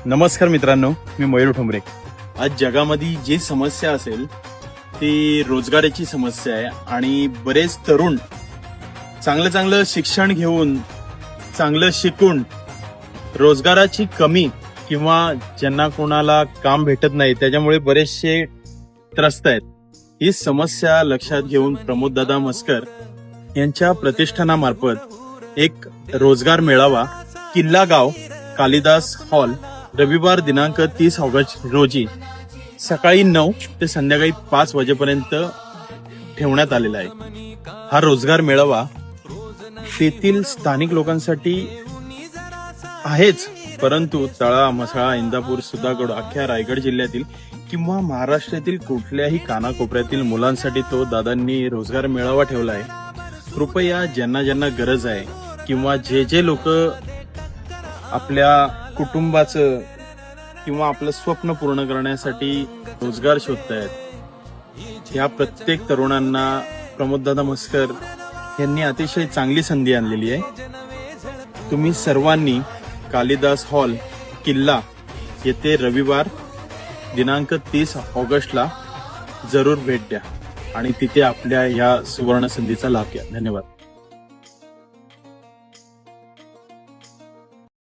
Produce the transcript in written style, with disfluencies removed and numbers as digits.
नमस्कार मित्रांनो, मी मयूर ठोंबरे. आज जगामध्ये जी समस्या असेल ती रोजगाराची समस्या आहे आणि बरेच तरुण चांगलं शिक्षण घेऊन चांगलं शिकून रोजगाराची कमी किंवा ज्यांना कोणाला काम भेटत नाही त्याच्यामुळे बरेचसे त्रस्त आहेत. ही समस्या लक्षात घेऊन प्रमोददादा मस्कर यांच्या प्रतिष्ठानामार्फत एक रोजगार मेळावा किल्ला गाव कालिदास हॉल रविवार दिनांक 30 ऑगस्ट रोजी सकाळी 9 ते संध्याकाळी 5 वाजेपर्यंत ठेवण्यात आलेला आहे. हा रोजगार मेळावा तेथील स्थानिक लोकांसाठी आहेच, परंतु तळा, म्हसळा, इंदापूर, सुधागड, अख्ख्या रायगड जिल्ह्यातील किंवा महाराष्ट्रातील कुठल्याही कानाकोपऱ्यातील मुलांसाठी तो दादांनी रोजगार मेळावा ठेवला आहे. कृपया ज्यांना गरज आहे किंवा जे लोक आपल्या कुटुंबाचं किंवा आपलं स्वप्न पूर्ण करण्यासाठी रोजगार शोधतायत, या प्रत्येक तरुणांना प्रमोददादा मस्कर यांनी अतिशय चांगली संधी आणलेली आहे. तुम्ही सर्वांनी कालिदास हॉल किल्ला येथे रविवार दिनांक 30 ऑगस्टला जरूर भेट द्या आणि तिथे आपल्या या सुवर्ण संधीचा लाभ घ्या. धन्यवाद.